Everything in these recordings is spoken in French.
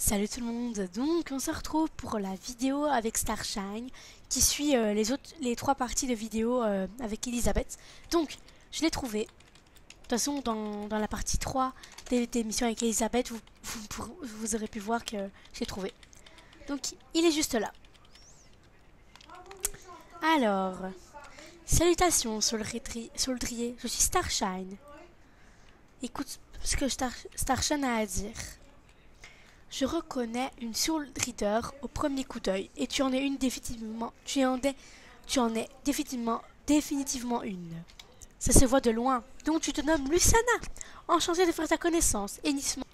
Salut tout le monde, donc on se retrouve pour la vidéo avec Starshine qui suit les trois parties de vidéo avec Elisabeth. Donc je l'ai trouvé. De toute façon dans la partie 3 des missions avec Elisabeth, vous aurez pu voir que j'ai trouvé. Donc il est juste là. Alors, salutations soldrier, je suis Starshine. Écoute ce que Starshine a à dire. Je reconnais une Soul Reader au premier coup d'œil, et tu en es une définitivement. Tu en es définitivement une. Ça se voit de loin. Donc tu te nommes Lucana. Enchantée de faire ta connaissance. Hennissement.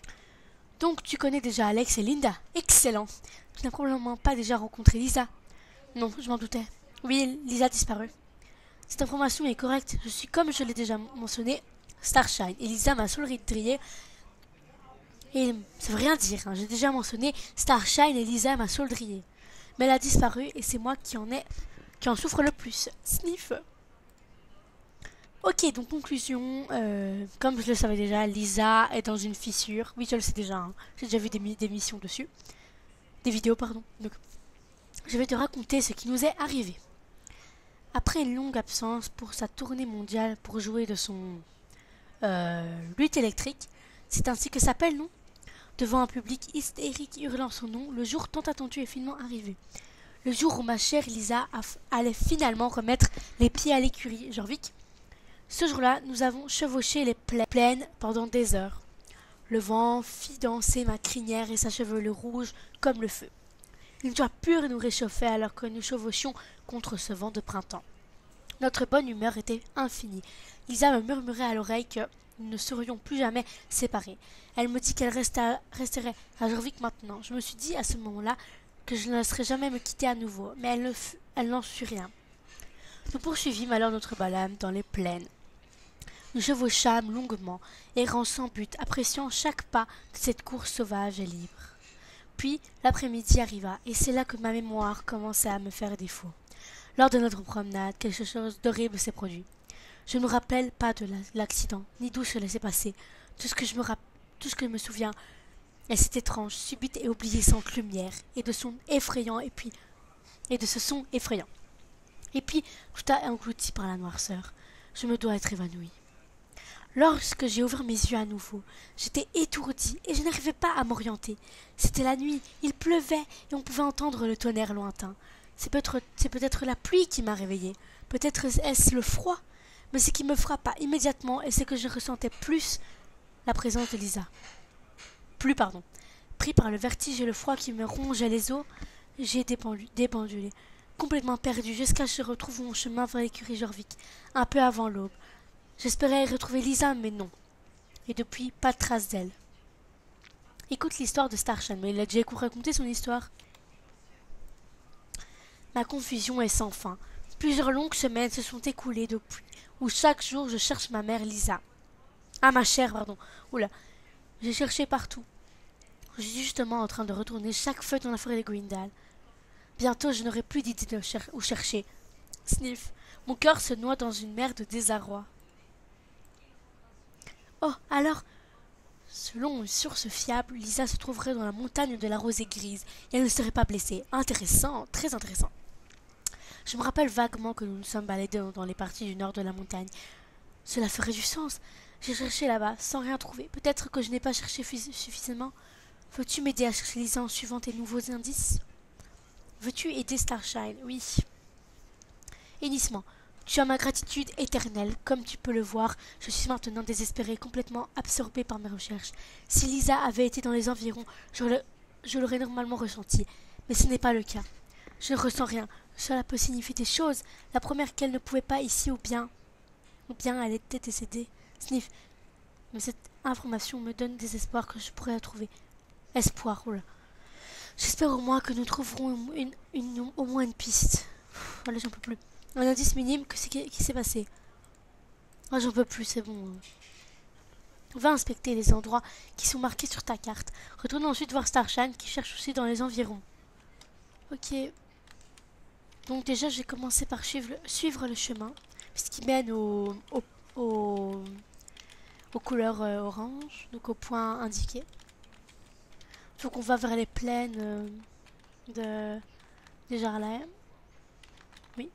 Donc tu connais déjà Alex et Linda. Excellent. Tu n'as probablement pas déjà rencontré Lisa. Non, je m'en doutais. Oui, Lisa a disparu. Cette information est correcte. Je suis, comme je l'ai déjà mentionné, Starshine. Et Lisa m'a Soul Reader. Et ça veut rien dire, hein. J'ai déjà mentionné Starshine et Lisa ma soldrier. Mais elle a disparu et c'est moi qui en souffre le plus. Sniff. Ok, donc conclusion. Comme je le savais déjà, Lisa est dans une fissure. Oui, je le sais déjà, hein. J'ai déjà vu des missions dessus. Des vidéos, pardon. Donc, je vais te raconter ce qui nous est arrivé. Après une longue absence pour sa tournée mondiale pour jouer de son lutte électrique, c'est ainsi que s'appelle, non? Devant un public hystérique hurlant son nom, le jour tant attendu est finalement arrivé. Le jour où ma chère Lisa allait finalement remettre les pieds à l'écurie Jorvik. Ce jour-là, nous avons chevauché les plaines pendant des heures. Le vent fit danser ma crinière et sa chevelure rouge comme le feu. Une joie pure nous réchauffait alors que nous chevauchions contre ce vent de printemps. Notre bonne humeur était infinie. Lisa me murmurait à l'oreille que nous ne serions plus jamais séparés. Elle me dit qu'elle resterait à Jorvik maintenant. Je me suis dit à ce moment-là que je ne laisserais jamais me quitter à nouveau, mais elle n'en fut rien. Nous poursuivîmes alors notre balade dans les plaines. Nous chevauchâmes longuement, errant sans but, appréciant chaque pas de cette course sauvage et libre. Puis l'après-midi arriva, et c'est là que ma mémoire commençait à me faire défaut. Lors de notre promenade, quelque chose d'horrible s'est produit. Je ne me rappelle pas de l'accident, ni d'où cela s'est passé. Tout ce que je me souviens est cette étrange, subite et oubliessante lumière, et de son effrayant, et de ce son effrayant. Et puis, tout a englouti par la noirceur. Je me dois être évanouie. Lorsque j'ai ouvert mes yeux à nouveau, j'étais étourdie et je n'arrivais pas à m'orienter. C'était la nuit, il pleuvait et on pouvait entendre le tonnerre lointain. C'est peut-être la pluie qui m'a réveillée. Peut-être est-ce le froid. Mais ce qui me frappa immédiatement est que je ressentais la présence de Lisa. Pardon. Pris par le vertige et le froid qui me rongeait les os, j'ai dépendulé, complètement perdu, jusqu'à ce que je retrouve mon chemin vers l'écurie Jorvik, un peu avant l'aube. J'espérais retrouver Lisa, mais non. Et depuis, pas de trace d'elle. Écoute l'histoire de Starshine, mais il a déjà raconté son histoire. Ma confusion est sans fin. Plusieurs longues semaines se sont écoulées depuis, où chaque jour je cherche ma mère Lisa. Ah, ma chère, pardon. Oula. J'ai cherché partout. Je suis justement en train de retourner chaque feuille dans la forêt de Grindal. Bientôt, je n'aurai plus d'idée de où chercher. Sniff. Mon cœur se noie dans une mer de désarroi. Oh, alors, selon une source fiable, Lisa se trouverait dans la montagne de la rosée grise et elle ne serait pas blessée. Intéressant, très intéressant. Je me rappelle vaguement que nous nous sommes baladés dans les parties du nord de la montagne. Cela ferait du sens. J'ai cherché là-bas sans rien trouver. Peut-être que je n'ai pas cherché suffisamment. Veux-tu m'aider à chercher Lisa en suivant tes nouveaux indices? Veux-tu aider Starshine? Oui. Hennissement. Tu as ma gratitude éternelle. Comme tu peux le voir, je suis maintenant désespérée, complètement absorbée par mes recherches. Si Lisa avait été dans les environs, je l'aurais normalement ressenti. Mais ce n'est pas le cas. Je ne ressens rien. Cela peut signifier des choses. La première qu'elle ne pouvait pas ici, ou bien elle était décédée. Sniff. Mais cette information me donne des espoirs que je pourrais la trouver. Espoir, oula. J'espère au moins que nous trouverons au moins une piste. Allez, j'en peux plus. Un indice minime, qui s'est passé? Ah, j'en peux plus, c'est bon. Va inspecter les endroits qui sont marqués sur ta carte. Retourne ensuite voir Starshine qui cherche aussi dans les environs. Ok. Donc déjà, j'ai commencé par suivre le chemin, puisqu'il mène aux couleurs orange, donc au point indiqué. Faut qu'on va vers les plaines de Jarlaem. Oui.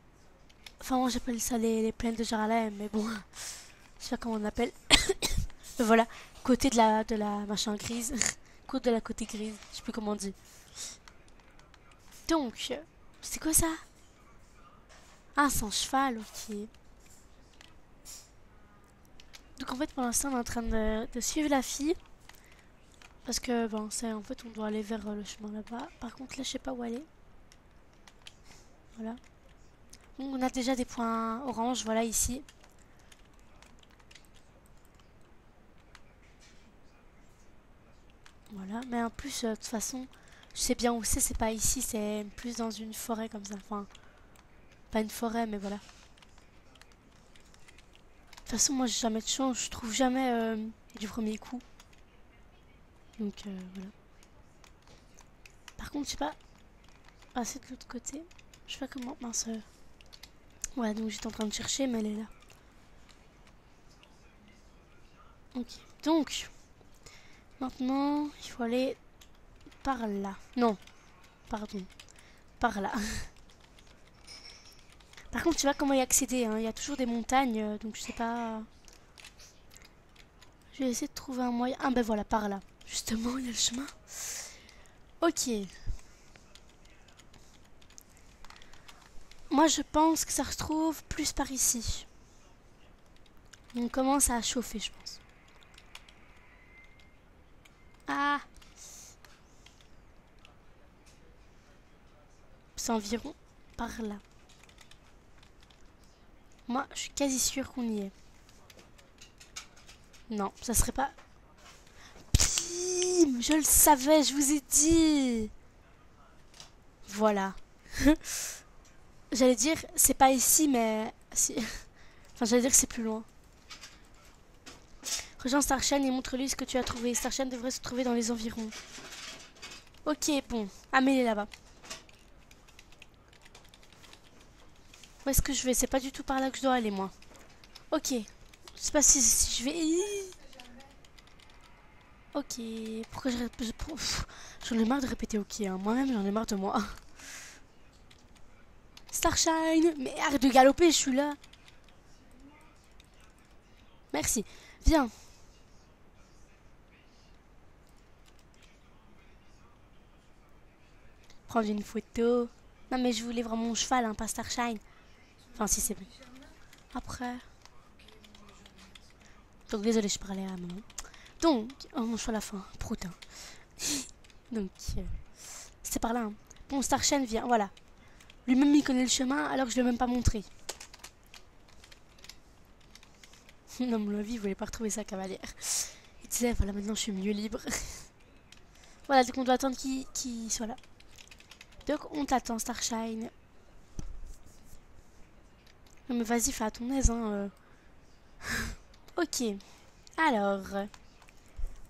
Enfin, moi j'appelle ça les plaines de Jarlaem, mais bon, je sais pas comment on appelle. Mais voilà, côté de la machin grise. Côte de la côté grise, je sais plus comment on dit. Donc, c'est quoi ça? Ah, c'est un cheval, ok. Donc en fait, pour l'instant, on est en train de suivre la fille. Parce que, bon, c'est en fait, on doit aller vers le chemin là-bas. Par contre, là, je sais pas où aller. Voilà. Donc, on a déjà des points orange, voilà, ici. Voilà, mais en plus, de toute façon, je sais bien où c'est pas ici, c'est plus dans une forêt comme ça. Enfin, pas une forêt, mais voilà. De toute façon, moi, j'ai jamais de chance, je trouve jamais du premier coup. Donc, voilà. Par contre, je sais pas. Ah, c'est de l'autre côté. Je sais pas comment. Mince. Ouais, donc j'étais en train de chercher, mais elle est là. Ok. Donc, maintenant, il faut aller par là. Non, pardon. Par là. Par contre, je sais pas comment y accéder. Hein. Il y a toujours des montagnes, donc je sais pas. Je vais essayer de trouver un moyen. Ah, ben voilà, par là. Justement, il y a le chemin. Ok. Moi, je pense que ça se trouve plus par ici. On commence à chauffer, je pense. Ah! C'est environ par là. Moi, je suis quasi sûre qu'on y est. Non, ça serait pas... Pim, je le savais, je vous ai dit. Voilà. J'allais dire, c'est pas ici, mais... Si. Enfin, j'allais dire que c'est plus loin. Rejoins Starshine et montre-lui ce que tu as trouvé. Starshine devrait se trouver dans les environs. Ok, bon. Ah, mais il est là-bas. Où est-ce que je vais? C'est pas du tout par là que je dois aller, moi. Ok. Je sais pas si je vais... Ok. Pourquoi je répète... J'en ai marre de répéter ok. Hein. Moi-même, j'en ai marre de moi. Starshine! Mais arrête de galoper, je suis là. Merci. Viens. Prendre une photo. Non, mais je voulais vraiment mon cheval, hein, pas Starshine. Enfin, si c'est bon. Après. Donc, désolé, je parlais à maman. Donc, oh, mon cheval à la fin. Prout. Hein. Donc, c'est par là. Hein. Bon, Starshine vient, voilà. Lui-même, il connaît le chemin, alors que je ne l'ai même pas montré. Non, mon avis, il voulait pas retrouver sa cavalière. Il disait, voilà, maintenant, je suis mieux libre. Voilà, donc on doit attendre qu'il soit là. Donc, on t'attend, Starshine. Non, mais vas-y, fais à ton aise, hein. Ok. Alors.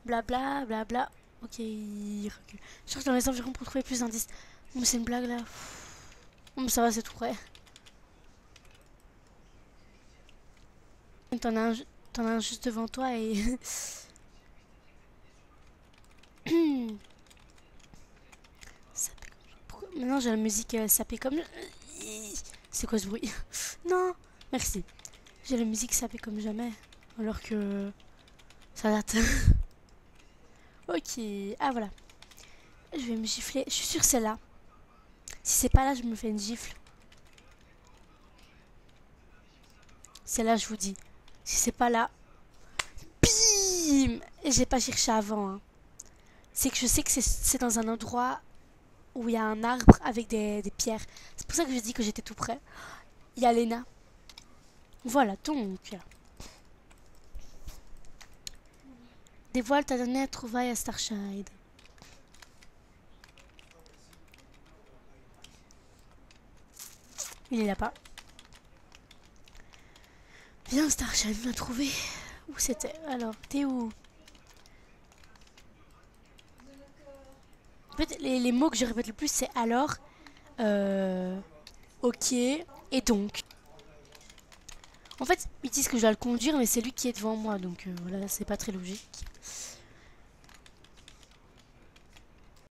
Blabla, blabla. Ok, il recule. Je cherche dans les environs pour trouver plus d'indices. Oh, mais c'est une blague, là. Oh, mais ça va, c'est tout près. T'en as un juste devant toi et... Pourquoi... Maintenant j'ai la musique sapée comme... C'est quoi ce bruit? Non, merci. J'ai la musique sapée comme jamais. Alors que... Ça date. Ok, ah voilà. Je vais me gifler. Je suis sûre que c'est là. Si c'est pas là, je me fais une gifle. C'est là, je vous dis. Si c'est pas là... Bim! Et j'ai pas cherché avant. Hein. C'est que je sais que c'est dans un endroit où il y a un arbre avec des pierres. C'est pour ça que je dis que j'étais tout près. Il y a Lena. Voilà, donc. Dévoile ta dernière trouvaille à Starshine. Il est là-bas. Viens, Starshine, viens trouver. Où c'était? Alors, t'es où? En fait, les mots que je répète le plus, c'est alors, ok, et donc. En fait, ils disent que je dois le conduire, mais c'est lui qui est devant moi, donc voilà, c'est pas très logique.